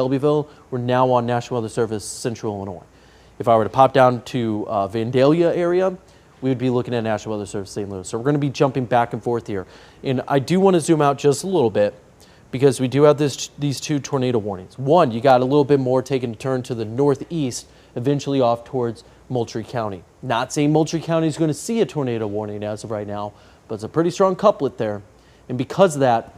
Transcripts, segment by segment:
Shelbyville, we're now on National Weather Service Central Illinois. If I were to pop down to Vandalia area, we would be looking at National Weather Service St. Louis. So we're going to be jumping back and forth here. And I do want to zoom out just a little bit because we do have these two tornado warnings. One, you got a little bit more taking a turn to the northeast, eventually off towards Moultrie County. Not saying Moultrie County is going to see a tornado warning as of right now, but it's a pretty strong couplet there. And because of that,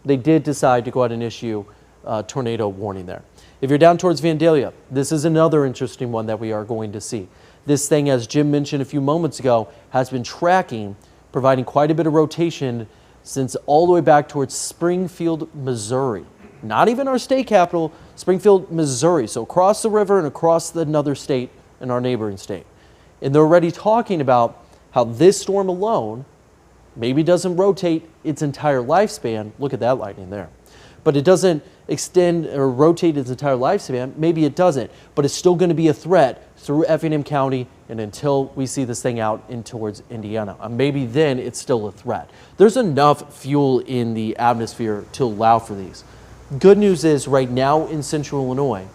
they did decide to go ahead and issue a tornado warning there. If you're down towards Vandalia, this is another interesting one that we are going to see. This thing, as Jim mentioned a few moments ago, has been tracking, providing quite a bit of rotation since all the way back towards Springfield, Missouri. Not even our state capital, Springfield, Missouri. So across the river and across another state in our neighboring state. And they're already talking about how this storm alone maybe doesn't rotate its entire lifespan. Look at that lightning there. But it doesn't extend or rotate its entire lifespan. Maybe it doesn't, but it's still going to be a threat through Effingham County and until we see this thing out in towards Indiana. Maybe then it's still a threat. There's enough fuel in the atmosphere to allow for these. Good news is right now in central Illinois,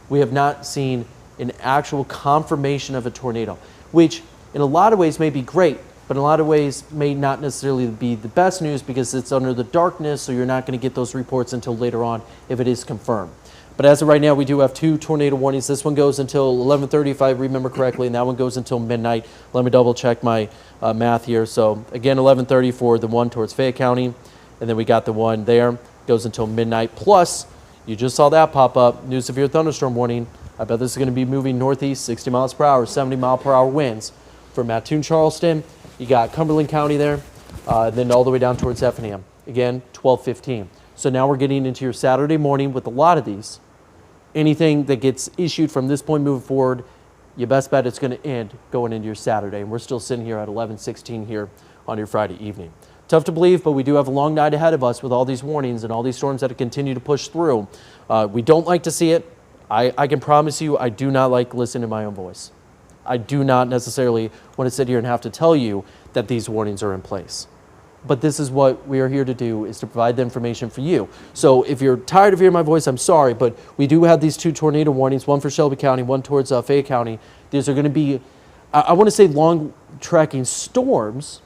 we have not seen an actual confirmation of a tornado, which in a lot of ways may be great, but in a lot of ways may not necessarily be the best news because it's under the darkness, so you're not going to get those reports until later on if it is confirmed. But as of right now, we do have two tornado warnings. This one goes until 11:30, if I remember correctly, and that one goes until midnight. Let me double check my math here. So again, 11:30 for the one towards Fayette County, and then we got the one there, goes until midnight. Plus, you just saw that pop up, new severe thunderstorm warning. I bet this is going to be moving northeast, 60 miles per hour, 70 mile per hour winds for Mattoon, Charleston. You got Cumberland County there, then all the way down towards Effingham. Again, 12:15. So now we're getting into your Saturday morning with a lot of these. Anything that gets issued from this point moving forward, you best bet it's going to end going into your Saturday. And we're still sitting here at 11:16 here on your Friday evening. Tough to believe, but we do have a long night ahead of us with all these warnings and all these storms that continue to push through. We don't like to see it. I can promise you I do not like listening to my own voice. I do not necessarily want to sit here and have to tell you that these warnings are in place. But this is what we are here to do, is to provide the information for you. So if you're tired of hearing my voice, I'm sorry, but we do have these two tornado warnings, one for Shelby County, one towards Fayette County. These are going to be, I want to say long tracking storms,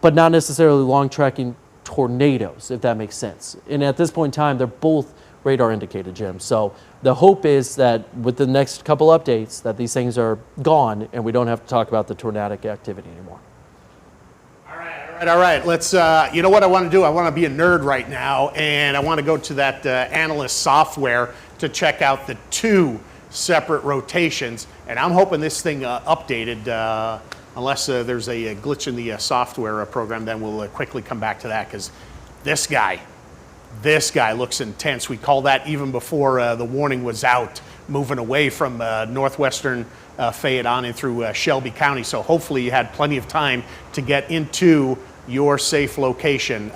but not necessarily long tracking tornadoes, if that makes sense. And at this point in time, they're both radar indicated, Jim. So the hope is that with the next couple updates that these things are gone and we don't have to talk about the tornadic activity anymore. All right. Let's, you know what I want to do? I want to be a nerd right now, and I want to go to that analyst software to check out the two separate rotations. And I'm hoping this thing updated, unless there's a glitch in the software program, then we'll quickly come back to that, because this guy looks intense. We called that even before the warning was out, moving away from northwestern Fayette on in through Shelby County. So hopefully you had plenty of time to get into your safe location.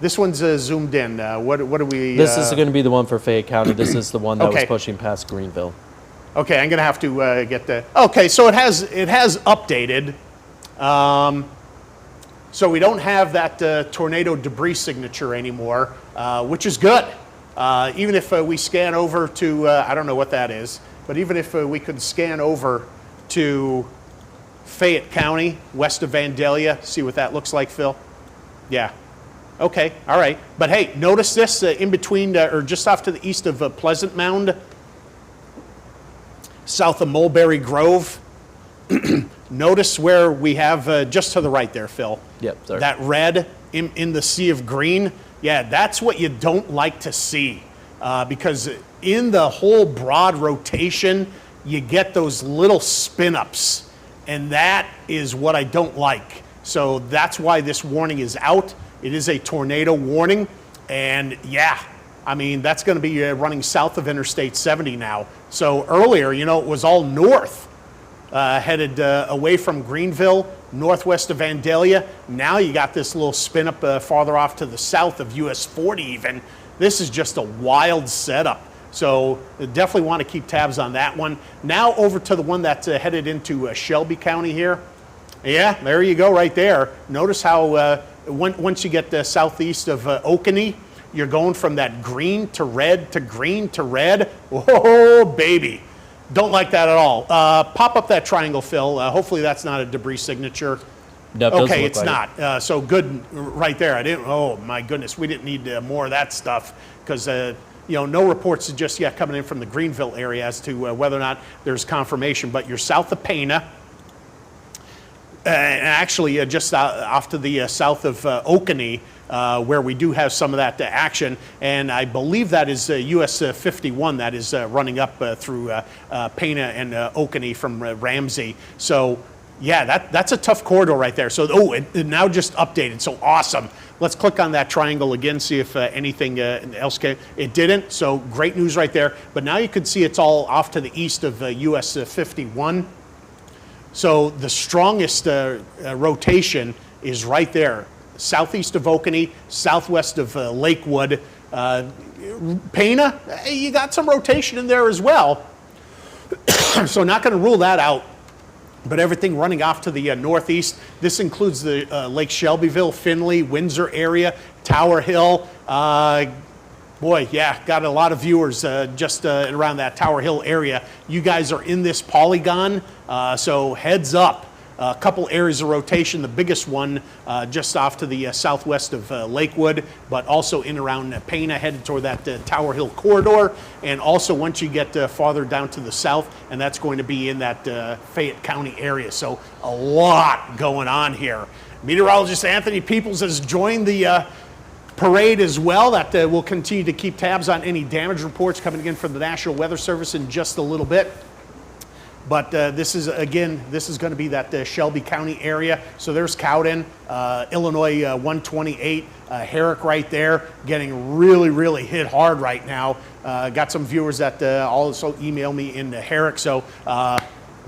This one's zoomed in. What do we? This is going to be the one for Fayette County. This is the one that was pushing past Greenville. Okay, I'm going to have to get the. Okay, so it has updated. So we don't have that tornado debris signature anymore, which is good. Even if we scan over to, I don't know what that is, but even if we could scan over to Fayette County, west of Vandalia, see what that looks like, Phil? Yeah. Okay, all right. But hey, notice this in between, or just off to the east of Pleasant Mound, south of Mulberry Grove. Notice where we have, just to the right there, Phil. Yep, sorry. That red in the sea of green. Yeah, that's what you don't like to see. Because in the whole broad rotation, you get those little spin-ups. And that is what I don't like. So that's why this warning is out. It is a tornado warning. And yeah, I mean, that's going to be running south of Interstate 70 now. So earlier, you know, it was all north, headed away from Greenville, northwest of Vandalia. Now you got this little spin up farther off to the south of US 40 even. This is just a wild setup. So definitely want to keep tabs on that one. Now over to the one that's headed into Shelby County here. Yeah, there you go right there. Notice how once you get southeast of Oconee, you're going from that green to red to green to red. Oh, baby. Don't like that at all. Pop up that triangle, Phil. Hopefully that's not a debris signature. No, it doesn't Okay, look it's like it. not. So good right there. Oh my goodness, we didn't need more of that stuff because no reports just yet coming in from the Greenville area as to whether or not there's confirmation. But you're south of Pana, and actually just off to the south of Oconee, where we do have some of that action, and I believe that is US 51 that is running up through Pana and Oconee from Ramsey. So yeah, that's a tough corridor right there. So it now just updated, so awesome. Let's click on that triangle again, see if anything else came. It didn't, so great news right there. But now you can see it's all off to the east of US 51. So the strongest rotation is right there, southeast of Oconee, southwest of Lakewood. Pana, you got some rotation in there as well. So not going to rule that out. But everything running off to the northeast. This includes the Lake Shelbyville, Findlay, Windsor area, Tower Hill. Boy, yeah, got a lot of viewers just around that Tower Hill area. You guys are in this polygon, so heads up. A couple areas of rotation, the biggest one just off to the southwest of Lakewood, but also in around Pana, headed toward that Tower Hill corridor. And also once you get farther down to the south, and that's going to be in that Fayette County area. So a lot going on here. Meteorologist Anthony Peoples has joined the parade as well. That will continue to keep tabs on any damage reports coming in from the National Weather Service in just a little bit. But this is going to be that Shelby County area. So there's Cowden, Illinois 128, Herrick right there, getting really, really hit hard right now. Got some viewers that also email me in Herrick, so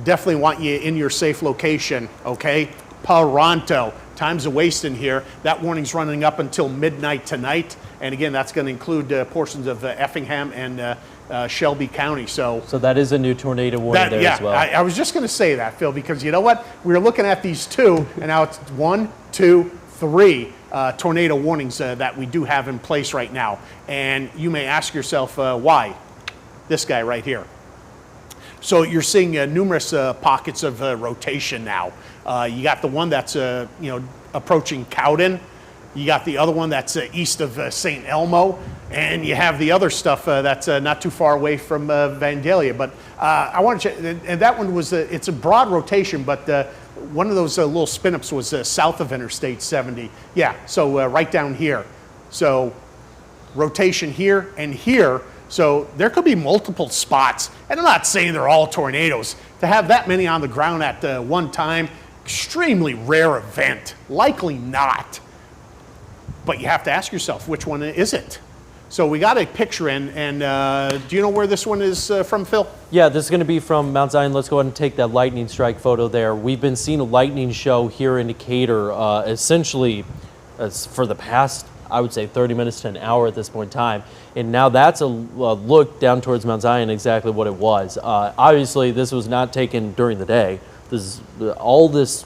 definitely want you in your safe location, okay? Toronto, time's a wasting here. That warning's running up until midnight tonight. And again, that's going to include portions of Effingham and Shelby County. So that is a new tornado warning there as well. I was just going to say that, Phil, because you know what? We were looking at these two, and now it's 1, 2, 3 tornado warnings that we do have in place right now. And you may ask yourself, why? This guy right here. So you're seeing numerous pockets of rotation now. You got the one that's approaching Cowden. You got the other one that's east of St. Elmo, and you have the other stuff that's not too far away from Vandalia. But I want to check, and that one was it's a broad rotation, but one of those little spin-ups was south of Interstate 70. Yeah, so right down here. So rotation here and here. So there could be multiple spots, and I'm not saying they're all tornadoes. To have that many on the ground at one time, extremely rare event. Likely not. But you have to ask yourself, which one is it? So we got a picture in, and do you know where this one is from, Phil? Yeah, this is going to be from Mount Zion. Let's go ahead and take that lightning strike photo there. We've been seeing a lightning show here in Decatur essentially for the past, I would say, 30 minutes to an hour at this point in time. And now that's a look down towards Mount Zion, exactly what it was. Obviously, this was not taken during the day. All this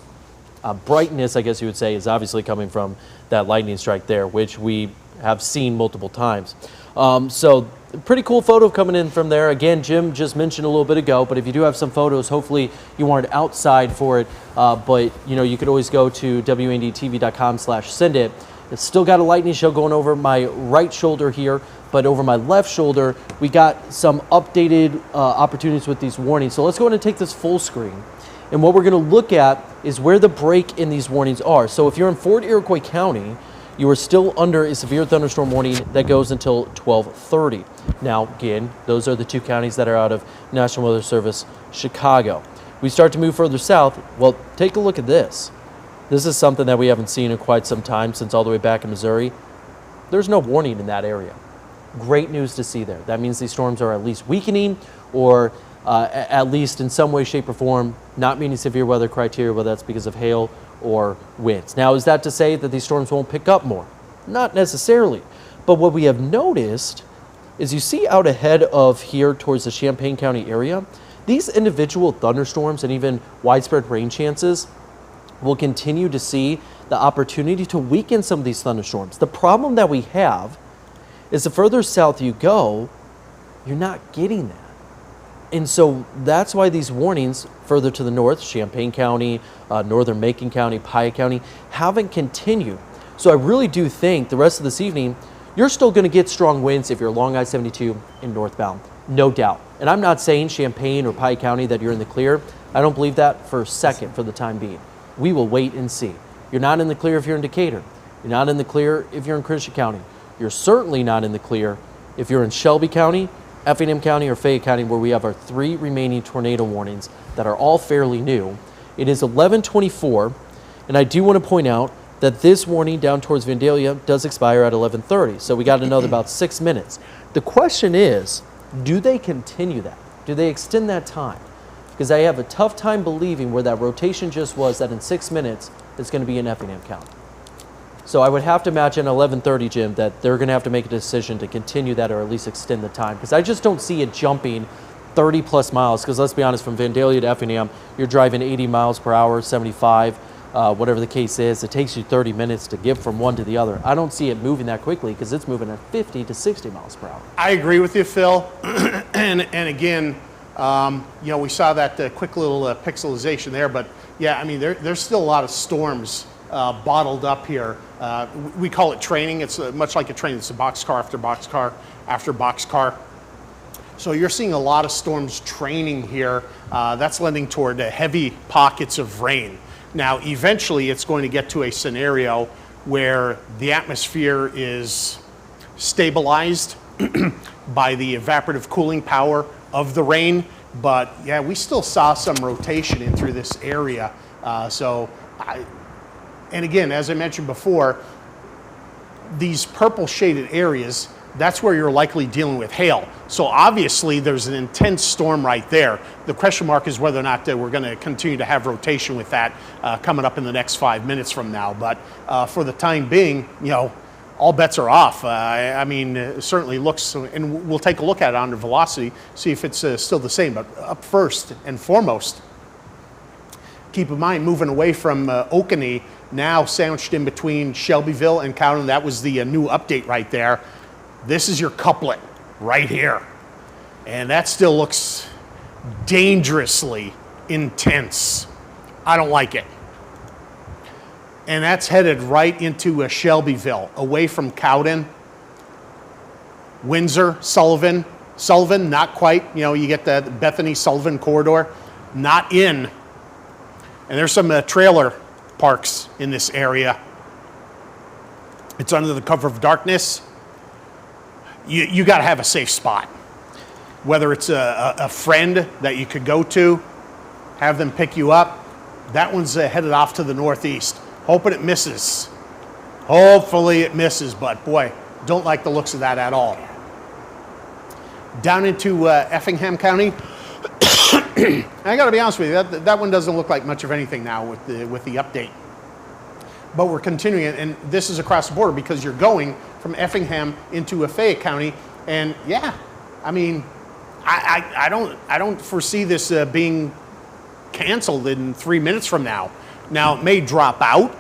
brightness, I guess you would say, is obviously coming from that lightning strike there, which we have seen multiple times. So pretty cool photo coming in from there. Again, Jim just mentioned a little bit ago, but if you do have some photos, hopefully you weren't outside for it. But you could always go to wandtv.com/send it. It's still got a lightning show going over my right shoulder here, but over my left shoulder, we got some updated opportunities with these warnings. So let's go ahead and take this full screen. And what we're going to look at is where the break in these warnings are. So if you're in Fort Iroquois County, you are still under a severe thunderstorm warning that goes until 12:30. Now, again, those are the two counties that are out of National Weather Service Chicago. We start to move further south. Well, take a look at this. This is something that we haven't seen in quite some time, since all the way back in Missouri. There's no warning in that area. Great news to see there. That means these storms are at least weakening, or at least in some way, shape, or form, not meeting severe weather criteria, whether that's because of hail or winds. Now, is that to say that these storms won't pick up more? Not necessarily. But what we have noticed is, you see out ahead of here towards the Champaign County area, these individual thunderstorms and even widespread rain chances will continue to see the opportunity to weaken some of these thunderstorms. The problem that we have is the further south you go, you're not getting that. And so that's why these warnings further to the north, Champaign County, northern Macon County, Piatt County, haven't continued. So I really do think the rest of this evening, you're still going to get strong winds if you're along I-72 and northbound, no doubt. And I'm not saying Champaign or Piatt County that you're in the clear. I don't believe that for a second for the time being. We will wait and see. You're not in the clear if you're in Decatur. You're not in the clear if you're in Christian County. You're certainly not in the clear if you're in Shelby County, Effingham County, or Fayette County, where we have our 3 remaining tornado warnings that are all fairly new. It is 11:24, and I do want to point out that this warning down towards Vandalia does expire at 11:30, so we got another about 6 minutes. The question is, do they continue that? Do they extend that time? Because I have a tough time believing where that rotation just was that in 6 minutes it's going to be in Effingham County. So I would have to imagine 11:30, Jim, that they're going to have to make a decision to continue that or at least extend the time. Because I just don't see it jumping 30 plus miles. Because let's be honest, from Vandalia to Effingham, you're driving 80 miles per hour, 75, whatever the case is. It takes you 30 minutes to get from one to the other. I don't see it moving that quickly because it's moving at 50 to 60 miles per hour. I agree with you, Phil. and again, we saw that quick little pixelization there, but yeah, I mean, there's still a lot of storms bottled up here. We call it training. It's much like a train. It's a boxcar after boxcar after boxcar. So you're seeing a lot of storms training here. That's lending toward heavy pockets of rain. Now, eventually, it's going to get to a scenario where the atmosphere is stabilized by the evaporative cooling power of the rain. But yeah, we still saw some rotation in through this area. And again, as I mentioned before, these purple shaded areas, that's where you're likely dealing with hail. So obviously there's an intense storm right there. The question mark is whether or not we're going to continue to have rotation with that coming up in the next 5 minutes from now. But for the time being, all bets are off. I mean, it certainly looks, and we'll take a look at it under velocity, see if it's still the same. But up first and foremost, keep in mind, moving away from Oconee, now sandwiched in between Shelbyville and Cowden. That was the new update right there. This is your couplet right here. And that still looks dangerously intense. I don't like it. And that's headed right into Shelbyville, away from Cowden, Windsor, Sullivan. Sullivan, not quite. You get the Bethany-Sullivan corridor, not in. And there's some trailer parks in this area. It's under the cover of darkness. You got to have a safe spot. Whether it's a friend that you could go to, have them pick you up. That one's headed off to the northeast. Hoping it misses. Hopefully it misses, but boy, don't like the looks of that at all. Down into Effingham County. I got to be honest with you, that one doesn't look like much of anything now with the update. But we're continuing it, and this is across the border because you're going from Effingham into Fayette County, and yeah, I mean, I don't foresee this being canceled in 3 minutes from now. Now, it may drop out,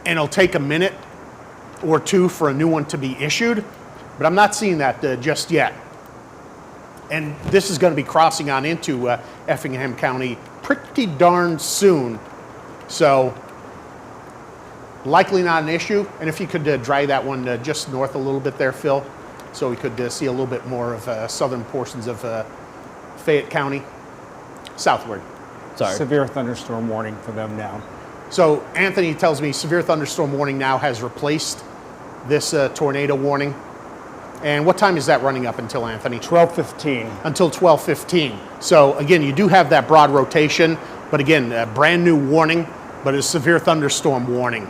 and it'll take a minute or two for a new one to be issued, but I'm not seeing that just yet. And this is going to be crossing on into Effingham County pretty darn soon. So, likely not an issue. And if you could drag that one just north a little bit there, Phil, so we could see a little bit more of southern portions of Fayette County southward. Sorry. Severe thunderstorm warning for them now. So Anthony tells me severe thunderstorm warning now has replaced this tornado warning. And what time is that running up until, Anthony? 12:15. Until 12:15. So again, you do have that broad rotation, but again, a brand new warning, but a severe thunderstorm warning.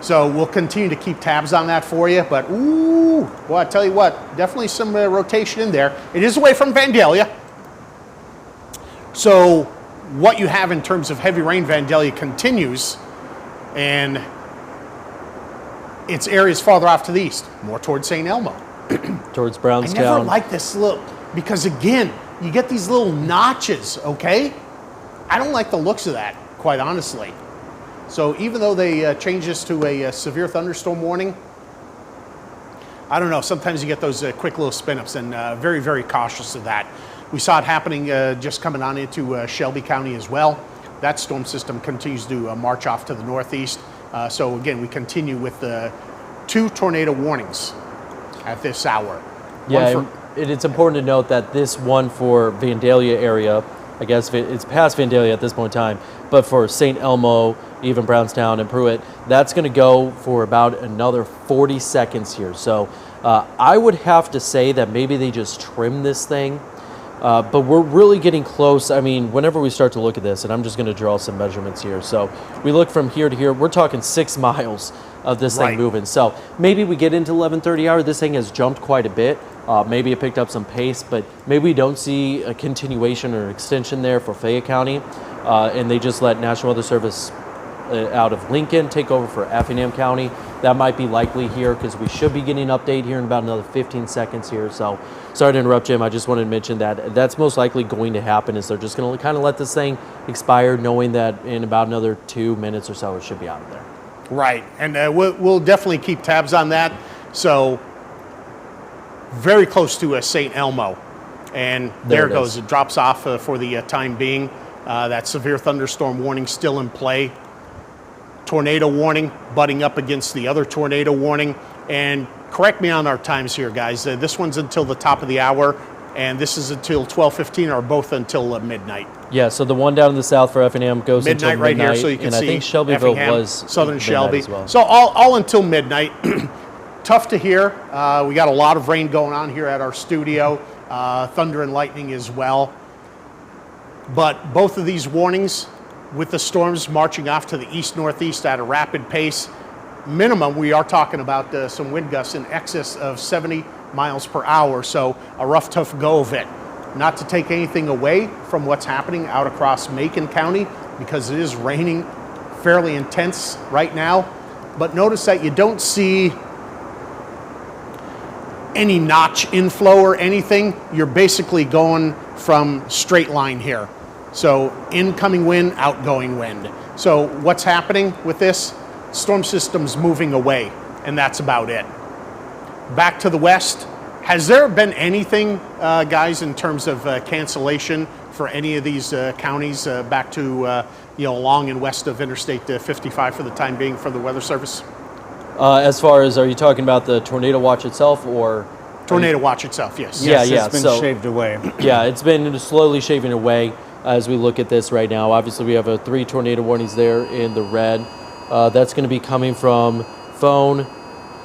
So we'll continue to keep tabs on that for you, but ooh, well, I tell you what, definitely some rotation in there. It is away from Vandalia. So what you have in terms of heavy rain, Vandalia continues, and its areas farther off to the east, more towards St. Elmo. Towards I Brownstown. never like this look, because again, you get these little notches, okay? I don't like the looks of that, quite honestly. So even though they changed this to a severe thunderstorm warning, I don't know. Sometimes you get those quick little spin-ups, and very, very cautious of that. We saw it happening just coming on into Shelby County as well. That storm system continues to march off to the northeast. So again, we continue with 2 tornado warnings at this hour. Yeah, One for- it's important to note that this one for Vandalia area, I guess it's past Vandalia at this point in time, but for St. Elmo, even Brownstown and Pruitt, that's going to go for about another 40 seconds here. So I would have to say that maybe they just trim this thing. But we're really getting close. I mean, whenever we start to look at this, and I'm just going to draw some measurements here. So we look from here to here, we're talking 6 miles of this Right. thing moving. So maybe we get into 11:30 hour. This thing has jumped quite a bit. Maybe it picked up some pace, but maybe we don't see a continuation or extension there for Fayette County. And they just let National Weather Service out of Lincoln take over for Effingham County. That might be likely here because we should be getting an update here in about another 15 seconds here. So sorry to interrupt, Jim. I just wanted to mention that that's most likely going to happen is they're just going to kind of let this thing expire knowing that in about another 2 minutes or so it should be out of there. Right, and we'll definitely keep tabs on that. So very close to St. Elmo, and there it goes. is. It drops off for the time being. That severe thunderstorm warning still in play. Tornado warning butting up against the other tornado warning. And correct me on our times here, guys. This one's until the top of the hour, and this is until 12:15, or both until midnight. Yeah, so the one down in the south for Effingham goes until Midnight right midnight, here, so you can and see I think Shelbyville Effingham, was Southern midnight Shelby. as well. So all until midnight. Tough to hear. We got a lot of rain going on here at our studio, thunder and lightning as well. But both of these warnings, with the storms marching off to the east-northeast at a rapid pace, minimum, we are talking about some wind gusts in excess of 70 miles per hour. So a rough, tough go of it. Not to take anything away from what's happening out across Macon County, because it is raining fairly intense right now. But notice that you don't see any notch inflow or anything. You're basically going from straight line here. So incoming wind, outgoing wind. So what's happening with this? Storm system's moving away, and that's about it. Back to the west. Has there been anything, guys, in terms of cancellation for any of these counties back to along and west of Interstate 55 for the time being for the Weather Service? As far as, are you talking about the tornado watch itself or? Tornado watch itself, yes. Yeah, Yes, it's been shaved away. Yeah, it's been slowly shaving away as we look at this right now. Obviously, we have 3 tornado warnings there in the red. That's going to be coming from phone.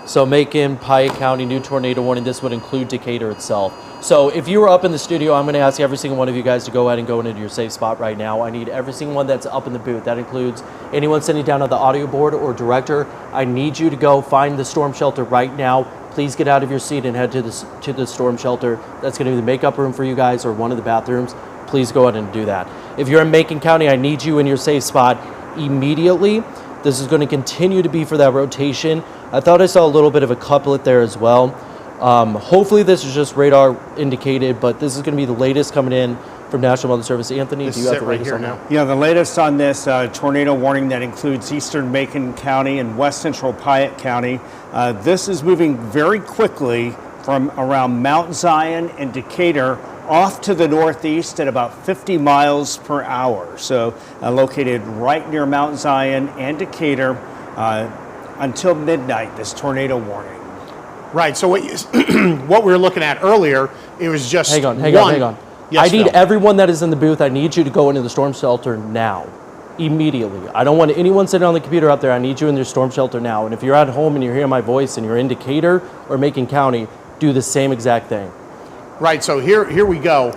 So Macon, Piatt County, new tornado warning. This would include Decatur itself. So if you were up in the studio, I'm going to ask every single one of you guys to go ahead and go into your safe spot right now. I need every single one that's up in the booth. That includes anyone sitting down at the audio board or director. I need you to go find the storm shelter right now. Please get out of your seat and head to the storm shelter. That's going to be the makeup room for you guys or one of the bathrooms. Please go ahead and do that. If you're in Macon County, I need you in your safe spot immediately. This is going to continue to be for that rotation. I thought I saw a little bit of a couplet there as well. Hopefully this is just radar indicated, but this is going to be the latest coming in from National Weather Service. Anthony, This do you is have it the right latest here on now. that? Yeah, the latest on this tornado warning that includes eastern Macon County and west central Piatt County. This is moving very quickly from around Mount Zion and Decatur off to the northeast at about 50 miles per hour. So located right near Mount Zion and Decatur until midnight, this tornado warning. Right, so what we were looking at earlier, it was just Hang on. Yes, I need Phil. everyone that is in the booth, I need you to go into the storm shelter now, immediately. I don't want anyone sitting on the computer out there. I need you in your storm shelter now. And if you're at home and you're hearing my voice and you're in Decatur or Macon County, do the same exact thing. Right, so here we go.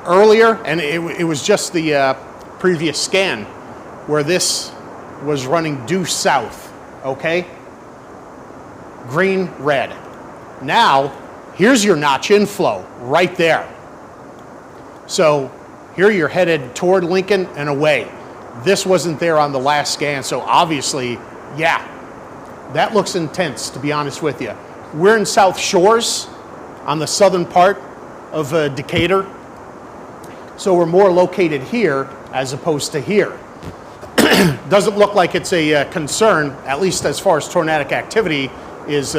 Earlier, and it was just the previous scan where this was running due south, okay? Green, red. Now, here's your notch inflow right there. So here you're headed toward Lincoln and away. This wasn't there on the last scan, so obviously, yeah, that looks intense, to be honest with you. We're in South Shores on the southern part of Decatur, so we're more located here as opposed to here. Doesn't look like it's a concern, at least as far as tornadic activity is,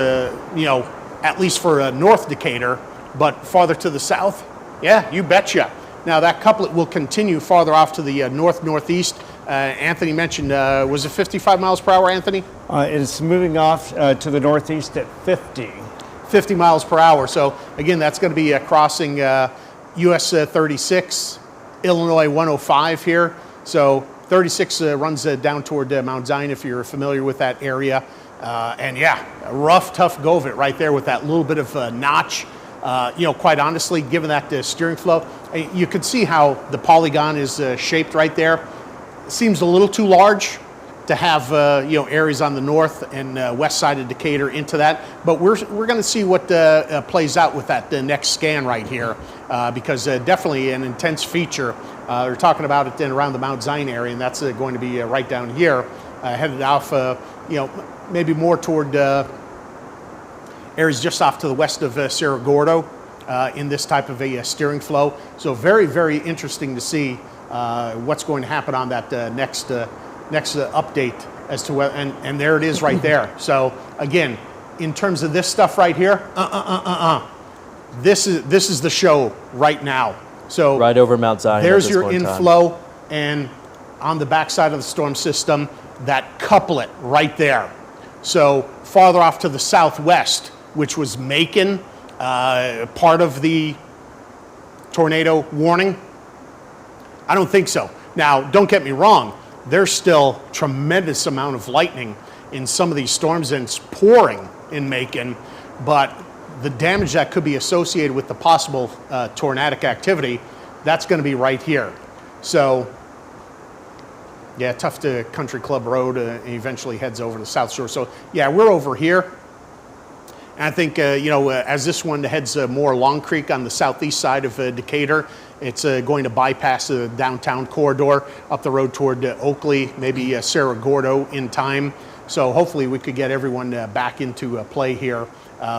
at least for North Decatur, but farther to the south, yeah, you betcha. Now that couplet will continue farther off to the north-northeast. Anthony mentioned, was it 55 miles per hour, Anthony? It's moving off to the northeast at 50. 50 miles per hour. So again, that's going to be crossing US 36, Illinois 105 here. So 36 runs down toward Mount Zion, if you're familiar with that area. And yeah, a rough, tough go of it right there with that little bit of notch. Quite honestly, given that steering flow, you could see how the polygon is shaped right there. It seems a little too large to have areas on the north and west side of Decatur into that, but we're going to see what plays out with that next scan right here, because definitely an intense feature. They're talking about it then around the Mount Zion area, and that's going to be right down here, headed off, maybe more toward areas just off to the west of Cerro Gordo in this type of a steering flow. So very, very interesting to see what's going to happen on that next update as to whether, and there it is right there. So again, in terms of this stuff right here, this is the show right now. So Right over Mount Zion. there's at this your point in time. inflow, and on the backside of the storm system, that couplet right there. So farther off to the southwest, which was Macon, part of the tornado warning? I don't think so. Now, don't get me wrong. There's still tremendous amount of lightning in some of these storms, and it's pouring in Macon, but the damage that could be associated with the possible tornadic activity, that's going to be right here. So, yeah, tough to Country Club Road, eventually heads over to the South Shore. So, yeah, we're over here. And I think, as this one heads more Long Creek on the southeast side of Decatur, it's going to bypass the downtown corridor up the road toward Oakley, maybe Cerro Gordo in time. So hopefully we could get everyone back into play here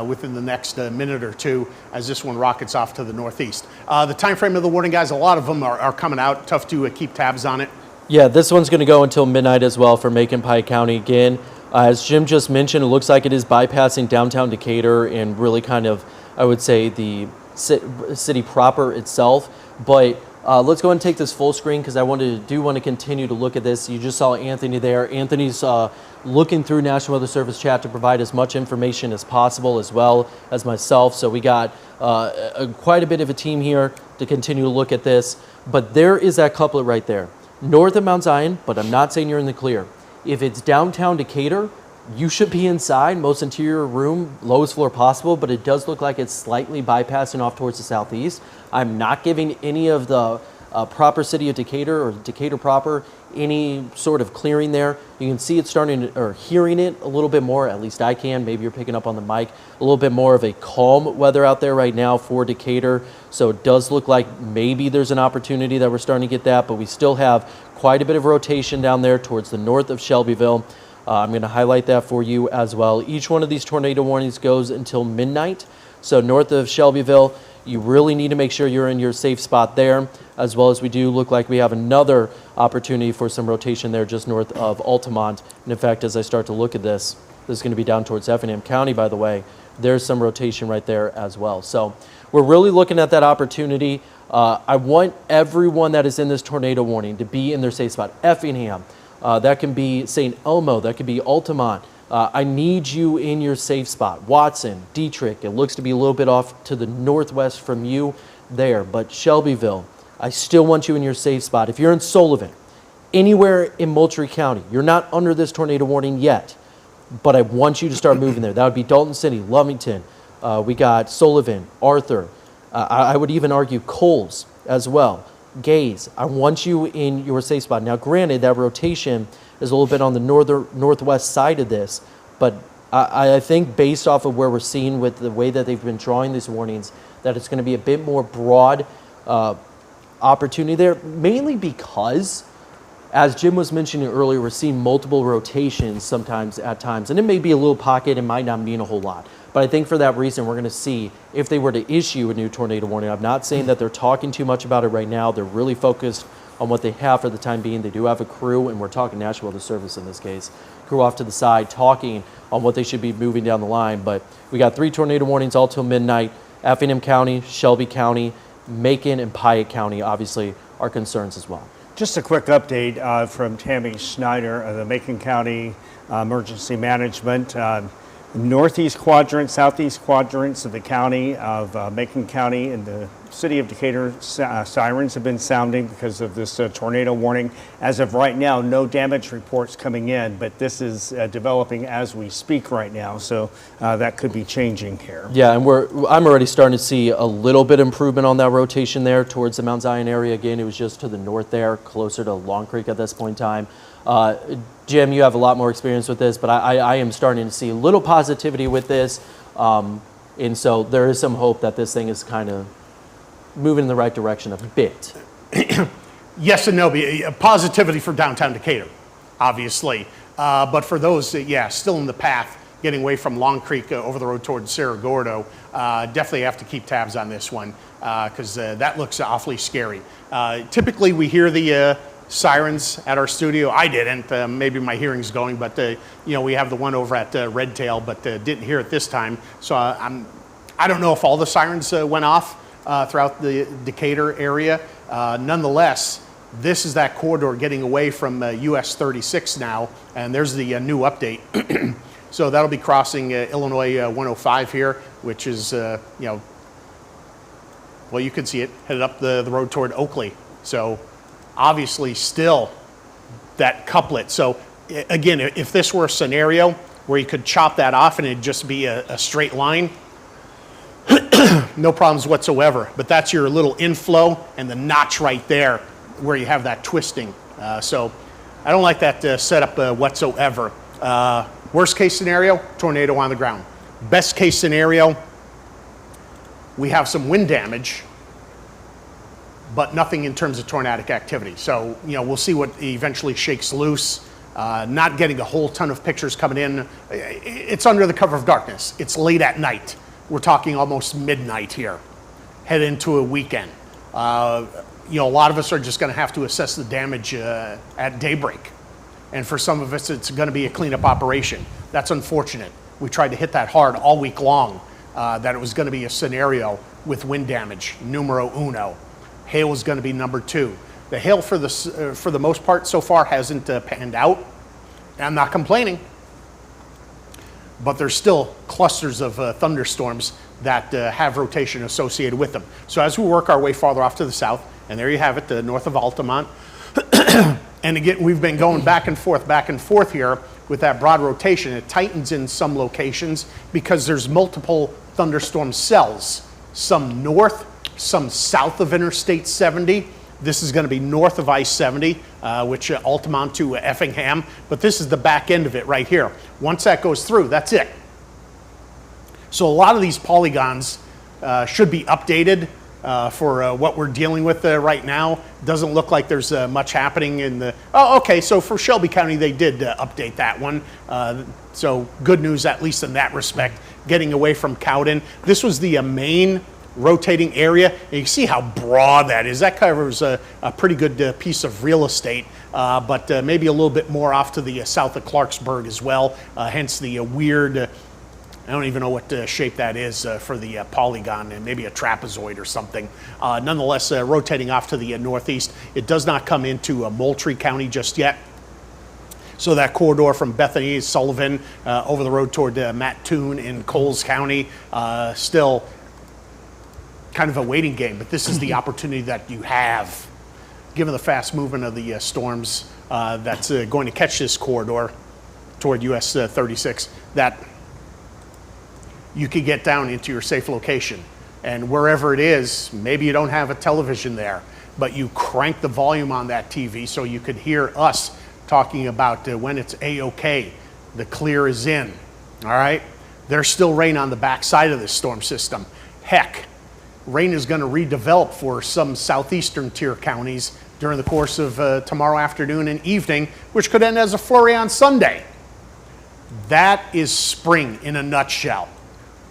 within the next minute or two as this one rockets off to the northeast. The time frame of the warning, guys, a lot of them are coming out. Tough to keep tabs on it. Yeah, this one's going to go until midnight as well for Macon Pike County again. As Jim just mentioned, it looks like it is bypassing downtown Decatur and really kind of, I would say, the city proper itself. But let's go ahead and take this full screen because I want to continue to look at this. You just saw Anthony there. Anthony's looking through National Weather Service chat to provide as much information as possible, as well as myself. So we got quite a bit of a team here to continue to look at this. But there is that couplet right there. North of Mount Zion, but I'm not saying you're in the clear. If it's downtown Decatur, you should be inside, most interior room, lowest floor possible, but it does look like it's slightly bypassing off towards the southeast. I'm not giving any of the proper city of Decatur or Decatur proper any sort of clearing there. You can see it or hearing it a little bit more, at least I can. Maybe you're picking up on the mic. A little bit more of a calm weather out there right now for Decatur. So it does look like maybe there's an opportunity that we're starting to get that, but we still have quite a bit of rotation down there towards the north of Shelbyville. I'm going to highlight that for you as well. Each one of these tornado warnings goes until midnight. So north of Shelbyville, you really need to make sure you're in your safe spot there, as well as we do look like we have another opportunity for some rotation there just north of Altamont. And in fact, as I start to look at this is going to be down towards Effingham County, by the way. There's some rotation right there as well. So we're really looking at that opportunity. I want everyone that is in this tornado warning to be in their safe spot. Effingham, that can be St. Elmo, that could be Altamont. I need you in your safe spot. Watson, Dietrich, it looks to be a little bit off to the northwest from you there, but Shelbyville, I still want you in your safe spot. If you're in Sullivan, anywhere in Moultrie County, you're not under this tornado warning yet, but I want you to start moving there. That would be Dalton City, Lovington, we got Sullivan, Arthur, I would even argue Coles as well. Gaze, I want you in your safe spot. Now, granted, that rotation is a little bit on the northwest side of this, but I think based off of where we're seeing with the way that they've been drawing these warnings, that it's going to be a bit more broad opportunity there, mainly because, as Jim was mentioning earlier, we're seeing multiple rotations sometimes at times, and it may be a little pocket, it might not mean a whole lot. But I think for that reason, we're going to see if they were to issue a new tornado warning. I'm not saying that they're talking too much about it right now. They're really focused on what they have for the time being. They do have a crew, and we're talking National Weather Service in this case, crew off to the side talking on what they should be moving down the line. But we got 3 tornado warnings all till midnight. Effingham County, Shelby County, Macon, and Piatt County obviously are concerns as well. Just a quick update from Tammy Schneider of the Macon County Emergency Management. Northeast quadrant, southeast quadrants of the county of Macon County and the city of Decatur, sirens have been sounding because of this tornado warning. As of right now, no damage reports coming in, but this is developing as we speak right now, so that could be changing here. Yeah, and I'm already starting to see a little bit improvement on that rotation there towards the Mount Zion area. Again, it was just to the north there, closer to Long Creek at this point in time. Jim, you have a lot more experience with this, but I am starting to see a little positivity with this. And so there is some hope that this thing is kind of moving in the right direction a bit. Yes and no. Positivity for downtown Decatur, obviously. But for those, still in the path, getting away from Long Creek over the road towards Cerro Gordo, definitely have to keep tabs on this one because that looks awfully scary. Typically, we hear the sirens at our studio. I didn't. Maybe my hearing's going, but we have the one over at Red Tail, but didn't hear it this time. So I don't know if all the sirens went off throughout the Decatur area. Nonetheless, this is that corridor getting away from US 36 now, and there's the new update. So that'll be crossing Illinois 105 here, which is, well, you can see it headed up the road toward Oakley. So obviously still that couplet. So again, if this were a scenario where you could chop that off and it'd just be a straight line, no problems whatsoever. But that's your little inflow and the notch right there where you have that twisting. So I don't like that setup whatsoever. Worst case scenario, tornado on the ground. Best case scenario, we have some wind damage, but nothing in terms of tornadic activity. So, we'll see what eventually shakes loose. Not getting a whole ton of pictures coming in. It's under the cover of darkness. It's late at night. We're talking almost midnight here, head into a weekend. A lot of us are just gonna have to assess the damage at daybreak. And for some of us, it's gonna be a cleanup operation. That's unfortunate. We tried to hit that hard all week long, that it was gonna be a scenario with wind damage, numero uno. Hail is going to be number 2. The hail for the most part so far hasn't panned out. I'm not complaining, but there's still clusters of thunderstorms that have rotation associated with them. So as we work our way farther off to the south, and there you have it, north of Altamont, and again, we've been going back and forth here with that broad rotation. It tightens in some locations because there's multiple thunderstorm cells, some north, some south of Interstate 70. This is going to be north of I-70, which Altamont to Effingham, but this is the back end of it right here. Once that goes through, that's it. So a lot of these polygons should be updated for what we're dealing with right now. Doesn't look like there's much happening in the... Oh, okay, so for Shelby County, they did update that one. So good news, at least in that respect, getting away from Cowden. This was the main rotating area. And you can see how broad that is. That covers a pretty good piece of real estate, but maybe a little bit more off to the south of Clarksburg as well, hence the weird, I don't even know what shape that is for the polygon, and maybe a trapezoid or something. Nonetheless, rotating off to the northeast. It does not come into Moultrie County just yet. So that corridor from Bethany, Sullivan, over the road toward Mattoon in Coles County, still kind of a waiting game, but this is the opportunity that you have, given the fast movement of the storms that's going to catch this corridor toward US 36, that you could get down into your safe location. And wherever it is, maybe you don't have a television there, but you crank the volume on that TV so you could hear us talking about when it's A-OK, the clear is in, all right? There's still rain on the backside of this storm system. Heck, rain is going to redevelop for some southeastern tier counties during the course of tomorrow afternoon and evening, which could end as a flurry on Sunday. That is spring in a nutshell.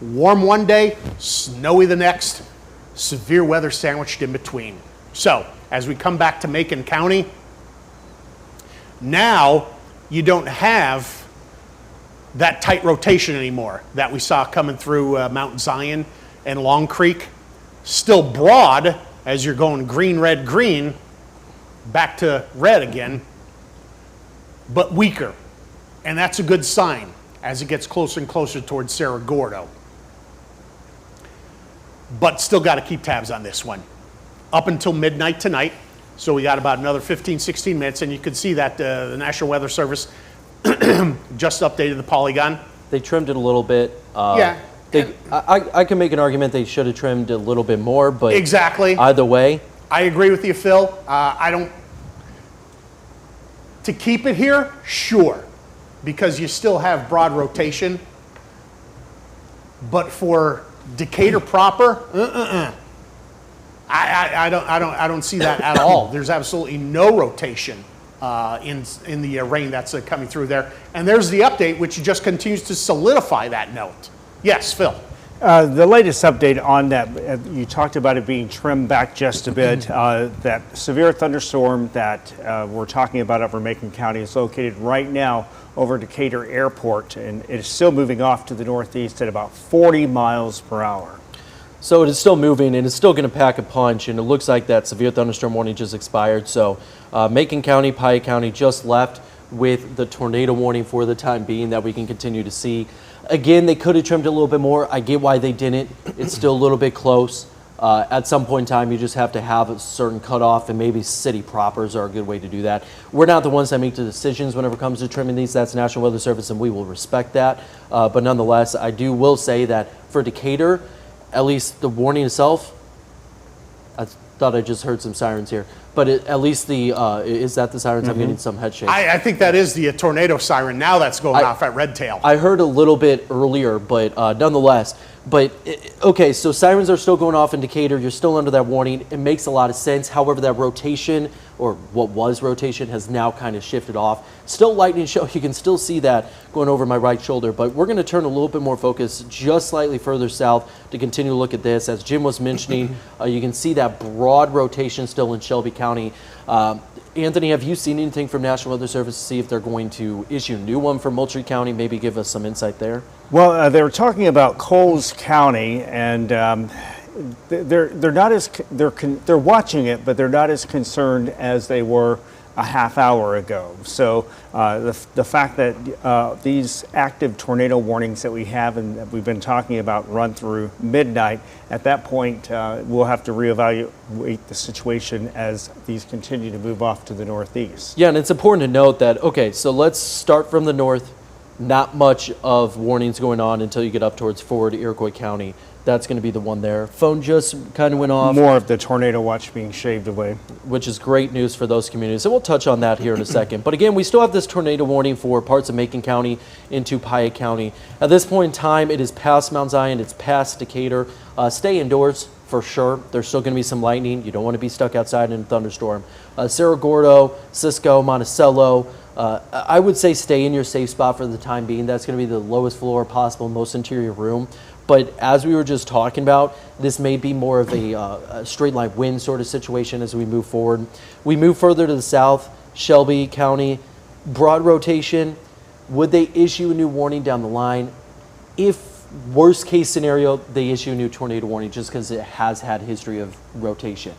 Warm one day, snowy the next, severe weather sandwiched in between. So, as we come back to Macon County, now you don't have that tight rotation anymore that we saw coming through Mount Zion and Long Creek. Still broad as you're going green, red, green, back to red again, but weaker. And that's a good sign as it gets closer and closer towards Cerro Gordo. But still got to keep tabs on this one. Up until midnight tonight, so we got about another 15, 16 minutes, and you can see that the National Weather Service just updated the polygon. They trimmed it a little bit. Yeah. I can make an argument they should have trimmed a little bit more, but Exactly. either way, I agree with you, Phil. To keep it here, sure, because you still have broad rotation. But for Decatur proper, I don't see that at all. There's absolutely no rotation in the rain that's coming through there. And there's the update, which just continues to solidify that note. Yes, Phil. The latest update on that, you talked about it being trimmed back just a bit. That severe thunderstorm that we're talking about over Macon County is located right now over Decatur Airport, and it is still moving off to the northeast at about 40 miles per hour. so it is still moving and it's still going to pack a punch, and it looks like that severe thunderstorm warning just expired. So Macon County, Piatt County just left with the tornado warning for the time being that we can continue to see. Again, they could have trimmed it a little bit more. I get why they didn't. It's still a little bit close. At some point in time, you just have to have a certain cutoff, and maybe city propers are a good way to do that. We're not the ones that make the decisions whenever it comes to trimming these. That's National Weather Service, and we will respect that. But nonetheless, I will say that for Decatur, at least the warning itself, I thought I just heard some sirens here. But at least is that the sirens? I'm getting some head shakes. I think that is the tornado siren now that's going off at Redtail. I heard a little bit earlier, but nonetheless. But, okay, so sirens are still going off in Decatur. You're still under that warning. It makes a lot of sense. However, that rotation, or what was rotation, has now kind of shifted off. Still lightning show. You can still see that going over my right shoulder. But we're going to turn a little bit more focus just slightly further south to continue to look at this. As Jim was mentioning, you can see that broad rotation still in Shelby County. Anthony, have you seen anything from National Weather Service to see if they're going to issue a new one for Moultrie County? Maybe give us some insight there. Well, they were talking about Coles County, and they're not as they're watching it, but they're not as concerned as they were a half hour ago. So the fact that these active tornado warnings that we have and that we've been talking about run through midnight, at that point we'll have to reevaluate the situation as these continue to move off to the northeast. Yeah, and it's important to note that, okay, so let's start from the north. Not much of warnings going on until you get up towards Ford, Iroquois County. That's going to be the one there. Phone just kind of went off. More of the tornado watch being shaved away. Which is great news for those communities. And we'll touch on that here in a second. But again, we still have this tornado warning for parts of Macon County into Piatt County. At this point in time, it is past Mount Zion. It's past Decatur. Stay indoors for sure. There's still going to be some lightning. You don't want to be stuck outside in a thunderstorm. Cerro Gordo, Cisco, Monticello. I would say stay in your safe spot for the time being. That's going to be the lowest floor possible, most interior room. But as we were just talking about, this may be more of a straight line wind sort of situation as we move forward. We move further to the south, Shelby County, broad rotation. Would they issue a new warning down the line? If worst case scenario, they issue a new tornado warning just because it has had history of rotation.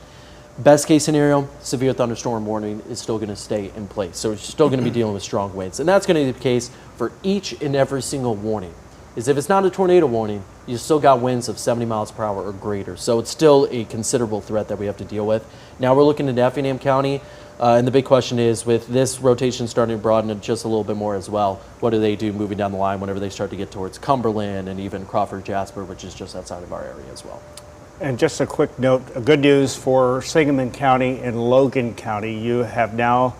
Best case scenario, severe thunderstorm warning is still going to stay in place. So we're still going to be dealing with strong winds. And that's going to be the case for each and every single warning. Is if it's not a tornado warning, you still got winds of 70 miles per hour or greater. So it's still a considerable threat that we have to deal with. Now we're looking at Effingham County. And the big question is, with this rotation starting to broaden just a little bit more as well, what do they do moving down the line whenever they start to get towards Cumberland and even Crawford Jasper, which is just outside of our area as well? And just a quick note, good news for Sangamon County and Logan County. You have now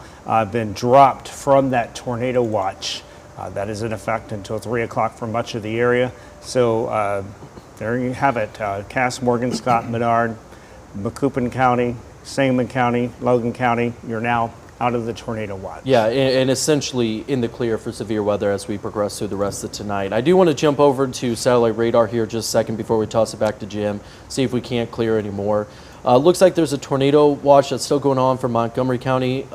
been dropped from that tornado watch. That is in effect until 3 o'clock for much of the area. So there you have it. Cass, Morgan, Scott, Menard, Macoupin County, Sangamon County, Logan County, you're now out of the tornado watch. Yeah, and essentially in the clear for severe weather as we progress through the rest of tonight. I do want to jump over to satellite radar here just a second before we toss it back to Jim, see if we can't clear any more. Looks like there's a tornado watch that's still going on for Montgomery County.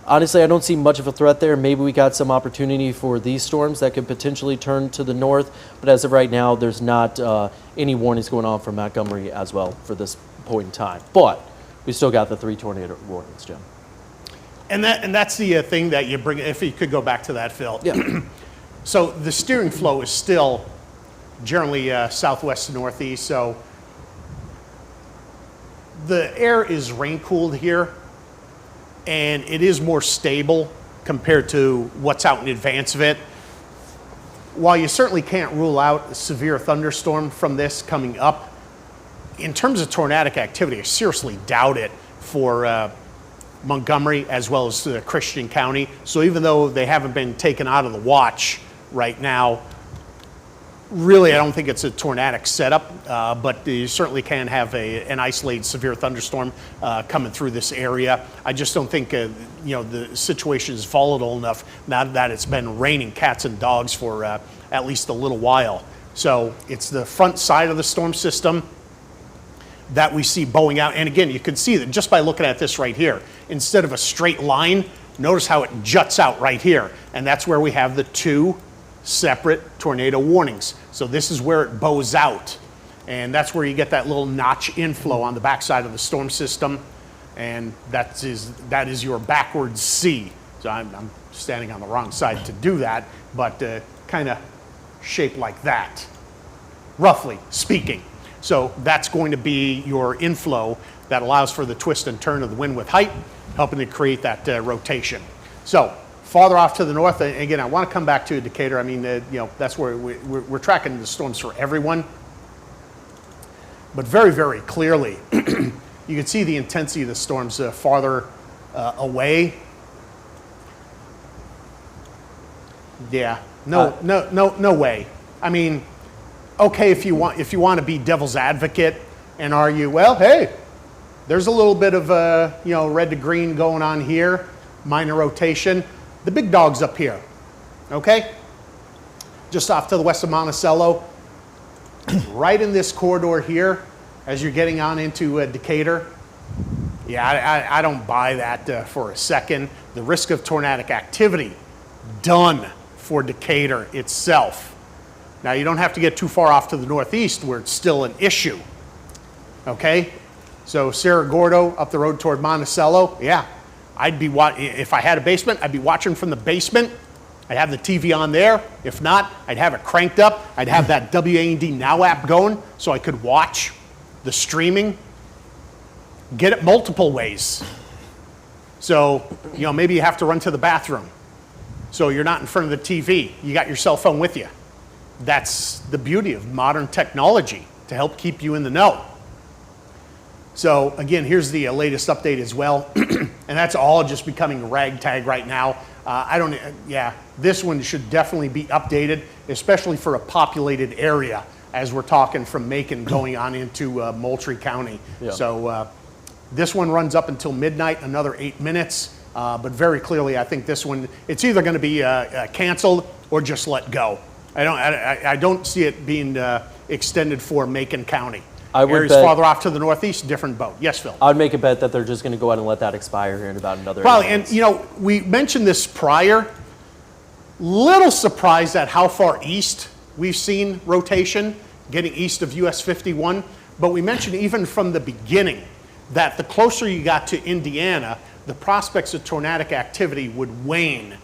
Honestly, I don't see much of a threat there. Maybe we got some opportunity for these storms that could potentially turn to the north, but as of right now, there's not any warnings going on for Montgomery as well for this point in time. But we still got the 3 tornado warnings, Jim. And that's the thing that you bring, if you could go back to that, Phil. Yeah. So the steering flow is still generally southwest to northeast, so the air is rain cooled here, and it is more stable compared to what's out in advance of it. While you certainly can't rule out a severe thunderstorm from this coming up, in terms of tornadic activity, I seriously doubt it for Montgomery as well as Christian County. So even though they haven't been taken out of the watch right now, really I don't think it's a tornadic setup, but you certainly can have an isolated severe thunderstorm coming through this area. I just don't think the situation is volatile enough now that it's been raining cats and dogs for at least a little while. So it's the front side of the storm system that we see bowing out. And again, you can see that just by looking at this right here. Instead of a straight line, notice how it juts out right here. And that's where we have the 2 separate tornado warnings. So this is where it bows out. And that's where you get that little notch inflow on the backside of the storm system. And that is your backwards C. So I'm standing on the wrong side to do that, but kind of shaped like that, roughly speaking. So that's going to be your inflow that allows for the twist and turn of the wind with height, helping to create that rotation. So farther off to the north, and again, I want to come back to Decatur. I mean, that's where we're tracking the storms for everyone. But very, very clearly, you can see the intensity of the storms farther away. Yeah, no way. I mean, okay, if you want to be devil's advocate and argue, well, hey, there's a little bit of red to green going on here, minor rotation. The big dog's up here, okay? Just off to the west of Monticello, right in this corridor here, as you're getting on into Decatur. Yeah, I don't buy that for a second. The risk of tornadic activity, done for Decatur itself. Now, you don't have to get too far off to the northeast where it's still an issue, okay? So Cerro Gordo up the road toward Monticello, yeah. If I had a basement, I'd be watching from the basement. I'd have the TV on there. If not, I'd have it cranked up. I'd have that WAND Now app going so I could watch the streaming. Get it multiple ways. So, maybe you have to run to the bathroom. So you're not in front of the TV. You got your cell phone with you. That's the beauty of modern technology to help keep you in the know. So again, here's the latest update as well. And that's all just becoming ragtag right now. This one should definitely be updated, especially for a populated area, as we're talking from Macon going on into Moultrie County. Yeah. So this one runs up until midnight, another 8 minutes. But very clearly, I think this one, it's either going to be canceled or just let go. I don't see it being extended for Macon County. Areas farther off to the northeast, different boat. Yes, Phil? I would make a bet that they're just going to go ahead and let that expire here in about another 8 months. And we mentioned this prior. Little surprised at how far east we've seen rotation, getting east of US 51. But we mentioned even from the beginning that the closer you got to Indiana, the prospects of tornadic activity would wane.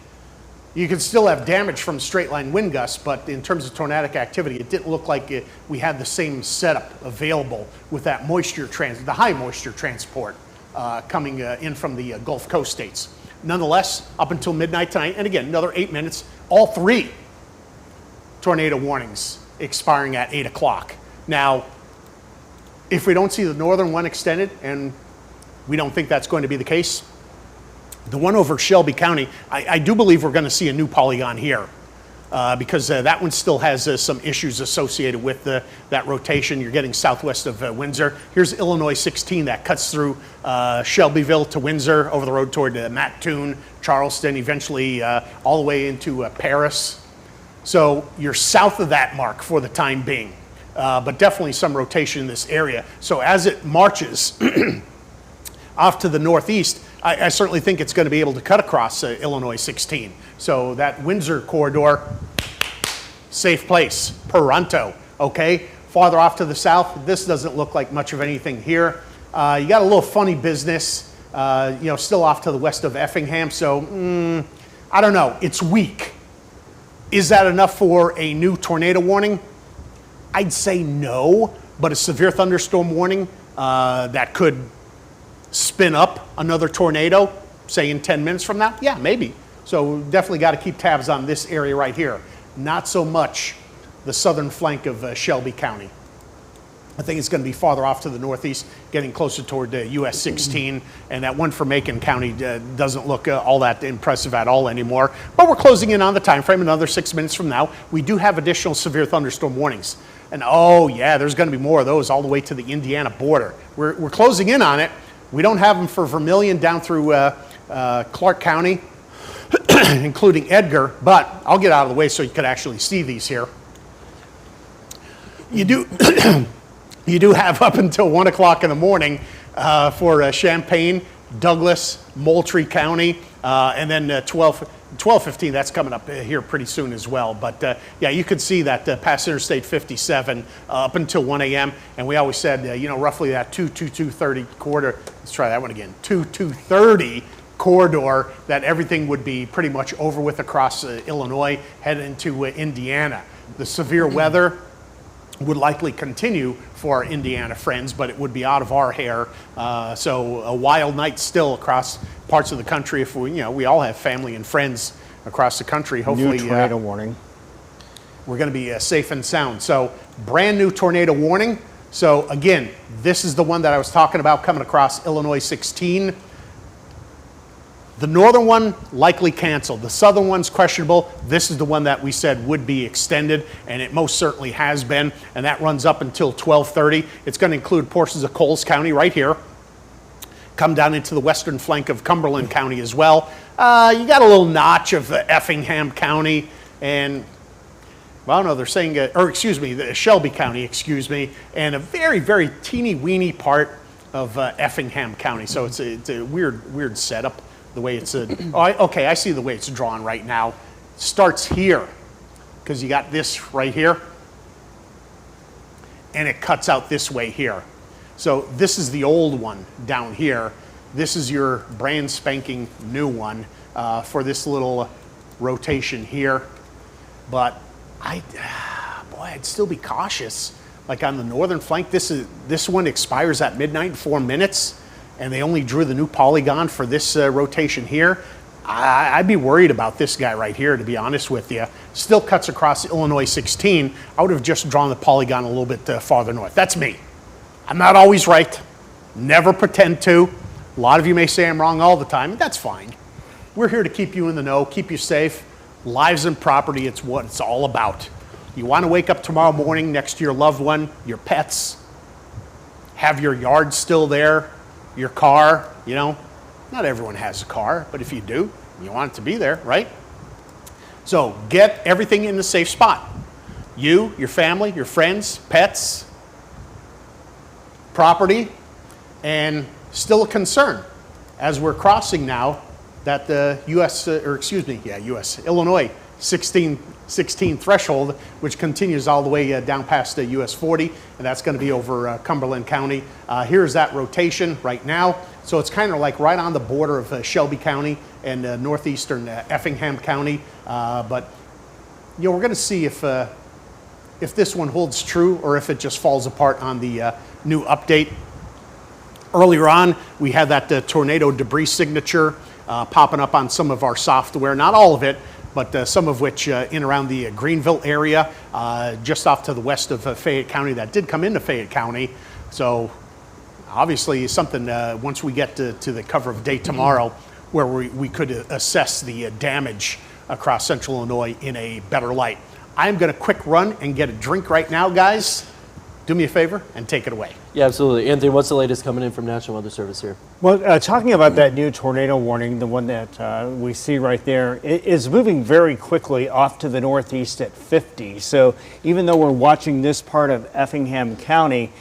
You could still have damage from straight line wind gusts, but in terms of tornadic activity, it didn't look like we had the same setup available with that the high moisture transport coming in from the Gulf Coast states. Nonetheless, up until midnight tonight, and again, another 8 minutes, all 3 tornado warnings expiring at 8 o'clock. Now, if we don't see the northern one extended, and we don't think that's going to be the case, the one over Shelby County, I do believe we're going to see a new polygon here because that one still has some issues associated with that rotation. You're getting southwest of Windsor. Here's Illinois 16 that cuts through Shelbyville to Windsor over the road toward Mattoon, Charleston, eventually all the way into Paris. So you're south of that mark for the time being. but definitely some rotation in this area. So as it marches off to the northeast, I certainly think it's going to be able to cut across Illinois 16. So that Windsor corridor, safe place, Toronto, okay? Farther off to the south, this doesn't look like much of anything here. You got a little funny business, still off to the west of Effingham, so I don't know, it's weak. Is that enough for a new tornado warning? I'd say no, but a severe thunderstorm warning that could spin up another tornado, say in 10 minutes from now? Yeah, maybe. So definitely got to keep tabs on this area right here. Not so much the southern flank of Shelby County. I think it's going to be farther off to the northeast, getting closer toward US 16, and that one for Macon County doesn't look all that impressive at all anymore. But we're closing in on the time frame, another 6 minutes from now. We do have additional severe thunderstorm warnings. And oh yeah, there's going to be more of those all the way to the Indiana border. We're closing in on it. We don't have them for Vermilion down through Clark County, including Edgar, but I'll get out of the way so you could actually see these here. You do, you do have up until 1 o'clock in the morning for Champaign, Douglas, Moultrie County, and then 12:15, that's coming up here pretty soon as well. But yeah, you could see that past Interstate 57 up until 1 a.m. And we always said, roughly that 2:30 corridor. Let's try that one again. 2:30 corridor, that everything would be pretty much over with across Illinois, heading into Indiana. The severe weather would likely continue for our Indiana friends, but it would be out of our hair. So a wild night still across parts of the country. If we all have family and friends across the country. Hopefully, new tornado warning. We're going to be safe and sound. So brand new tornado warning. So again, this is the one that I was talking about coming across Illinois 16. The northern one likely canceled. The southern one's questionable. This is the one that we said would be extended, and it most certainly has been, and that runs up until 12:30. It's going to include portions of Coles County right here. Come down into the western flank of Cumberland County as well. You got a little notch of Effingham County, and well, no, they're saying, the Shelby County, and a very, very teeny weeny part of Effingham County. So it's a weird setup. The way it's I see the way it's drawn right now. Starts here, because you got this right here, and it cuts out this way here. So this is the old one down here. This is your brand spanking new one for this little rotation here. But I'd still be cautious. Like on the northern flank, this one expires at midnight in 4 minutes. And they only drew the new polygon for this rotation here. I'd be worried about this guy right here, to be honest with you. Still cuts across Illinois 16. I would have just drawn the polygon a little bit farther north. That's me. I'm not always right. Never pretend to. A lot of you may say I'm wrong all the time. That's fine. We're here to keep you in the know, keep you safe. Lives and property, it's what it's all about. You want to wake up tomorrow morning next to your loved one, your pets, have your yard still there, your car, not everyone has a car, but if you do, you want it to be there, right? So get everything in the safe spot. You, your family, your friends, pets, property, and still a concern as we're crossing now that the Illinois 16 threshold, which continues all the way down past US 40, and that's going to be over Cumberland County. Here's that rotation right now. So it's kind of like right on the border of Shelby County and northeastern Effingham County. But we're going to see if this one holds true or if it just falls apart on the new update. Earlier on, we had that tornado debris signature popping up on some of our software, not all of it, but some of which in around the Greenville area, just off to the west of Fayette County, that did come into Fayette County. So obviously something once we get to the cover of day tomorrow, where we could assess the damage across central Illinois in a better light. I'm going to quick run and get a drink right now, guys. Do me a favor and take it away. Yeah, absolutely. Anthony, what's the latest coming in from National Weather Service here? Well, talking about that new tornado warning, the one that we see right there, it is moving very quickly off to the northeast at 50. So even though we're watching this part of Effingham County,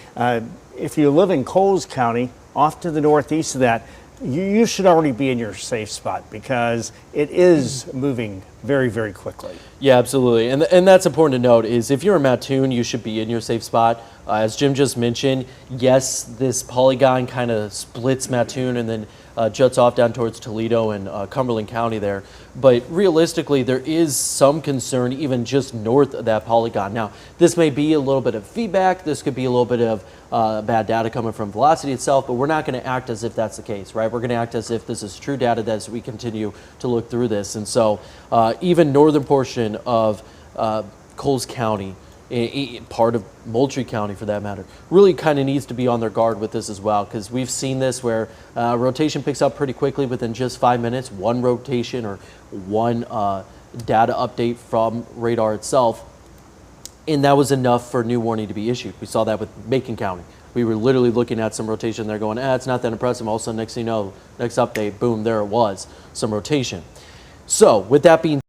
if you live in Coles County, off to the northeast of that, you should already be in your safe spot because it is moving very, very quickly. Yeah, absolutely. And that's important to note is if you're in Mattoon, you should be in your safe spot. As Jim just mentioned, yes, this polygon kind of splits Mattoon and then juts off down towards Toledo and Cumberland County there. But realistically, there is some concern even just north of that polygon. Now, this may be a little bit of feedback. This could be a little bit of bad data coming from velocity itself, but we're not going to act as if that's the case, right? We're going to act as if this is true data as we continue to look through this. And so even northern portion of Coles County, part of Moultrie County for that matter, really kind of needs to be on their guard with this as well, because we've seen this where rotation picks up pretty quickly within just 5 minutes, one rotation or one data update from radar itself, and that was enough for a new warning to be issued. We saw that with Macon County. We were literally looking at some rotation there going, it's not that impressive. All of a sudden, next thing you know, next update, boom, there it was, some rotation. So with that being